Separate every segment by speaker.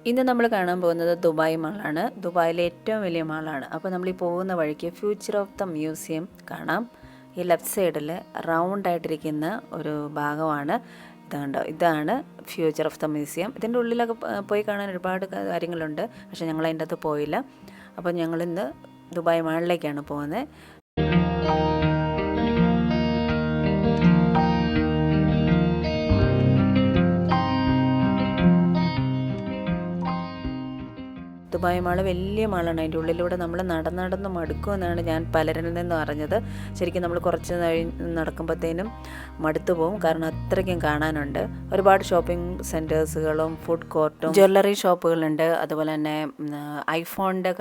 Speaker 1: ഇന്ന് നമ്മൾ കാണാൻ പോകുന്നത് ദുബായ് മാളാണ്. ദുബായിലെ ഏറ്റവും വലിയ മാളാണ്. അപ്പോൾ നമ്മൾ ഈ പോകുന്ന വഴിക്ക് ഫ്യൂച്ചർ ഓഫ് ദ മ്യൂസിയം കാണാം. ഈ ലെഫ്റ്റ് സൈഡിൽ റൗണ്ട് ആയിട്ടിരിക്കുന്ന ഒരു ഭാഗമാണ് ഇത് കണ്ടോ. ഇതാണ് ഫ്യൂച്ചർ ഓഫ് ദ മ്യൂസിയം. ഇതിൻ്റെ ഉള്ളിലൊക്കെ പോയി കാണാൻ ഒരുപാട് കാര്യങ്ങളുണ്ട്. പക്ഷേ ഞങ്ങൾ അതിൻ്റെ അകത്ത് പോയില്ല. അപ്പോൾ ഞങ്ങളിന്ന് ദുബായ് മാളിലേക്കാണ് പോകുന്നത്. ദുബായ് മാള് വലിയ മാളാണ്. അതിൻ്റെ ഉള്ളിലൂടെ നമ്മൾ നടന്ന് മടുക്കുമെന്നാണ് ഞാൻ പലരിൽ നിന്നും അറിഞ്ഞത്. ശരിക്കും നമ്മൾ കുറച്ച് നടക്കുമ്പോഴത്തേനും മടുത്തു പോകും. കാരണം അത്രയ്ക്കും കാണാനുണ്ട്. ഒരുപാട് ഷോപ്പിംഗ് സെൻറ്റേഴ്സുകളും ഫുഡ് കോർട്ടും ജ്വല്ലറി ഷോപ്പുകളുണ്ട്. അതുപോലെ തന്നെ ഐഫോണിൻ്റെ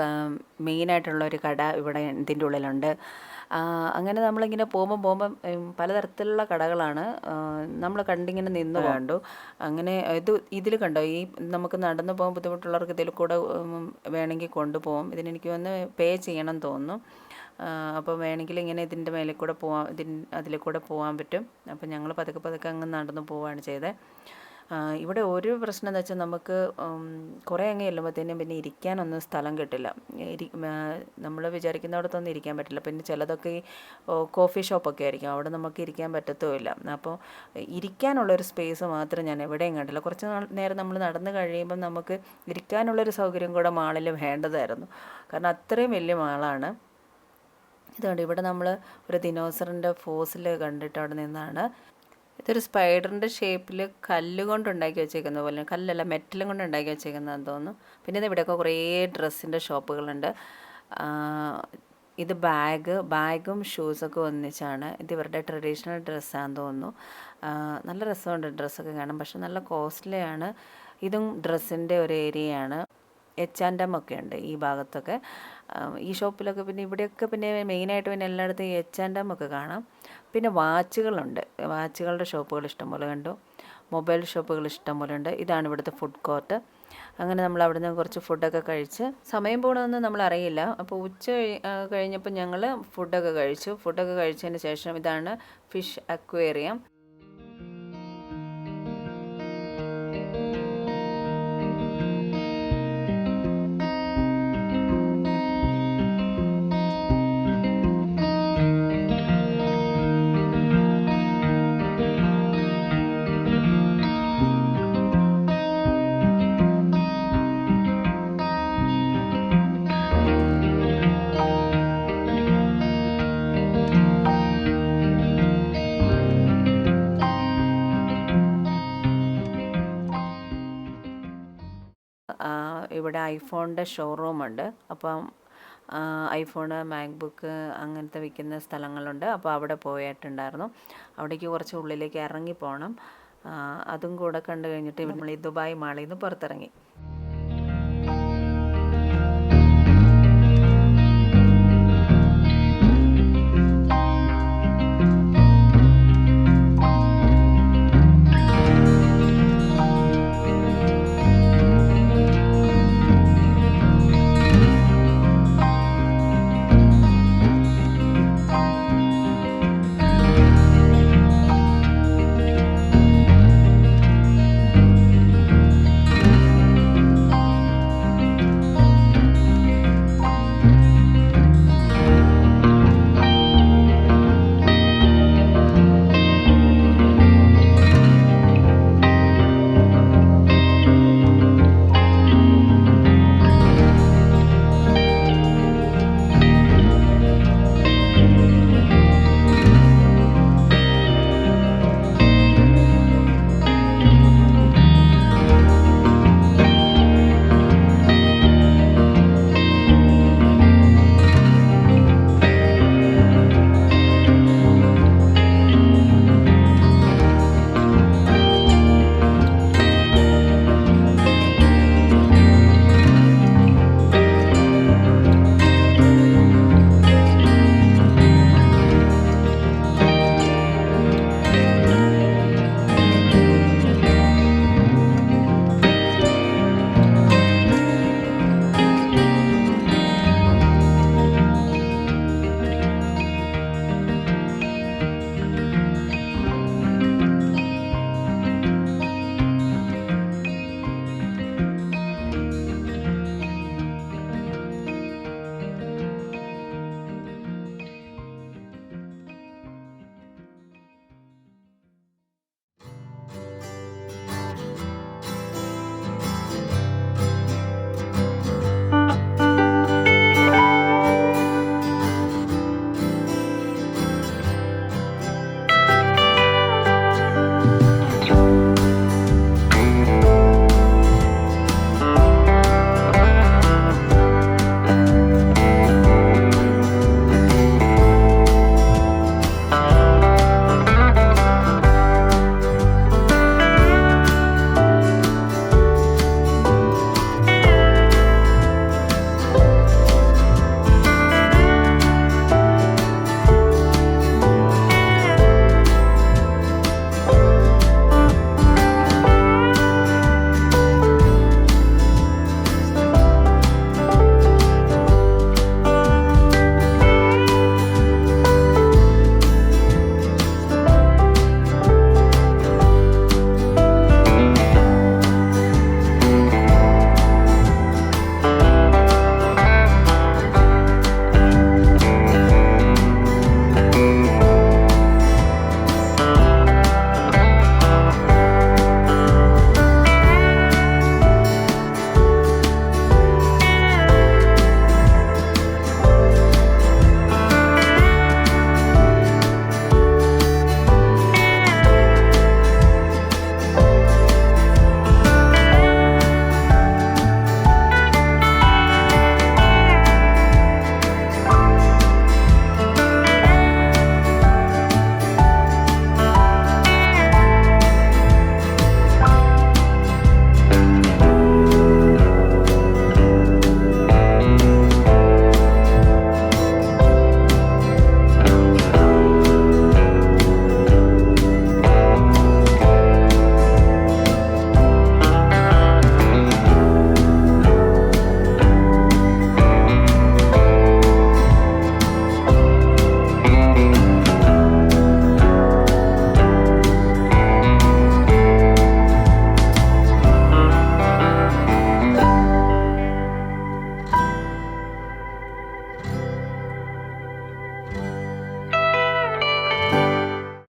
Speaker 1: മെയിനായിട്ടുള്ള ഒരു കട ഇവിടെ ഇതിൻ്റെ ഉള്ളിലുണ്ട്. അങ്ങനെ നമ്മളിങ്ങനെ പോകുമ്പം പലതരത്തിലുള്ള കടകളാണ് നമ്മൾ കണ്ടിങ്ങനെ നിന്ന് കണ്ടു. അങ്ങനെ ഇതിൽ കണ്ടോ, ഈ നമുക്ക് നടന്നു പോകാൻ ബുദ്ധിമുട്ടുള്ളവർക്ക് ഇതിൽ കൂടെ വേണമെങ്കിൽ കൊണ്ടുപോകും. ഇതിനെനിക്ക് വന്ന് പേ ചെയ്യണം തോന്നുന്നു. അപ്പോൾ വേണമെങ്കിൽ ഇങ്ങനെ ഇതിൻ്റെ മേലെ കൂടെ അതിൽ കൂടെ പോകാൻ പറ്റും. അപ്പോൾ ഞങ്ങൾ പതുക്കെ അങ്ങ് നടന്നു പോവുകയാണ് ചെയ്തത്. ഇവിടെ ഒരു പ്രശ്നം എന്ന് വെച്ചാൽ നമുക്ക് കുറേ അങ്ങ് ചെല്ലുമ്പോഴത്തേനും പിന്നെ ഇരിക്കാനൊന്നും സ്ഥലം കിട്ടില്ല. നമ്മൾ വിചാരിക്കുന്നിടത്തൊന്നും ഇരിക്കാൻ പറ്റില്ല. പിന്നെ ചിലതൊക്കെ ഈ കോഫി ഷോപ്പൊക്കെ ആയിരിക്കും, അവിടെ നമുക്ക് ഇരിക്കാൻ പറ്റത്തുമില്ല. അപ്പോൾ ഇരിക്കാനുള്ളൊരു സ്പേസ് മാത്രം ഞാൻ എവിടെയും കണ്ടില്ല. കുറച്ച് നേരം നമ്മൾ നടന്ന് കഴിയുമ്പം നമുക്ക് ഇരിക്കാനുള്ളൊരു സൗകര്യം കൂടെ മാളിൽ വേണ്ടതായിരുന്നു. കാരണം അത്രയും വലിയ മാളാണ്. ഇതുകൊണ്ട് ഇവിടെ നമ്മൾ ഒരു ദിനോസറിൻ്റെ ഫോസിൽ കണ്ടിട്ട് അവിടെ നിന്നാണ്. ഇതൊരു സ്പൈഡറിൻ്റെ ഷേപ്പിൽ കല്ല് കൊണ്ട് ഉണ്ടാക്കി വെച്ചേക്കുന്ന പോലെ, കല്ലല്ല മെറ്റലും കൊണ്ട് ഉണ്ടാക്കി വെച്ചേക്കുന്നതെന്ന് തോന്നുന്നു. പിന്നെ ഇവിടെയൊക്കെ കുറേ ഡ്രസ്സിൻ്റെ ഷോപ്പുകളുണ്ട്. ഇത് ബാഗും ഷൂസൊക്കെ ഒന്നിച്ചാണ്. ഇത് ഇവരുടെ ട്രഡീഷണൽ ഡ്രസ്സാണെന്ന് തോന്നുന്നു. നല്ല രസമുണ്ട് ഡ്രസ്സൊക്കെ കാണാം. പക്ഷെ നല്ല കോസ്റ്റ്ലിയാണ്. ഇതും ഡ്രസ്സിൻ്റെ ഒരു ഏരിയയാണ്. H&M ഒക്കെ ഉണ്ട് ഈ ഭാഗത്തൊക്കെ. ഈ ഷോപ്പിലൊക്കെ പിന്നെ ഇവിടെയൊക്കെ പിന്നെ മെയിനായിട്ട് പിന്നെ എല്ലായിടത്തും H&M ഒക്കെ കാണാം. പിന്നെ വാച്ചുകളുണ്ട്. വാച്ചുകളുടെ ഷോപ്പുകൾ ഇഷ്ടംപോലെ കണ്ടു. മൊബൈൽ ഷോപ്പുകൾ ഇഷ്ടംപോലെ ഉണ്ട്. ഇതാണ് ഇവിടുത്തെ ഫുഡ് കോർട്ട്. അങ്ങനെ നമ്മൾ അവിടെ നിന്ന് കുറച്ച് ഫുഡൊക്കെ കഴിച്ച് സമയം പോകണമെന്ന് നമ്മൾ അറിയില്ല. അപ്പോൾ ഉച്ച കഴിഞ്ഞപ്പോൾ ഞങ്ങൾ ഫുഡൊക്കെ കഴിച്ചതിന് ശേഷം ഇതാണ് ഫിഷ് അക്വേറിയം. ഇവിടെ ഐഫോണിൻ്റെ ഷോറൂമുണ്ട്. അപ്പം ഐഫോണ്, മാക്ബുക്ക് അങ്ങനത്തെ വിൽക്കുന്ന സ്ഥലങ്ങളുണ്ട്. അപ്പോൾ അവിടെ പോയിട്ടുണ്ടായിരുന്നു. അവിടേക്ക് കുറച്ച് ഉള്ളിലേക്ക് ഇറങ്ങി പോകണം. അതും കൂടെ കണ്ടു കഴിഞ്ഞിട്ട് നമ്മൾ ഈ ദുബായ് മാളിൽ നിന്ന് പുറത്തിറങ്ങി.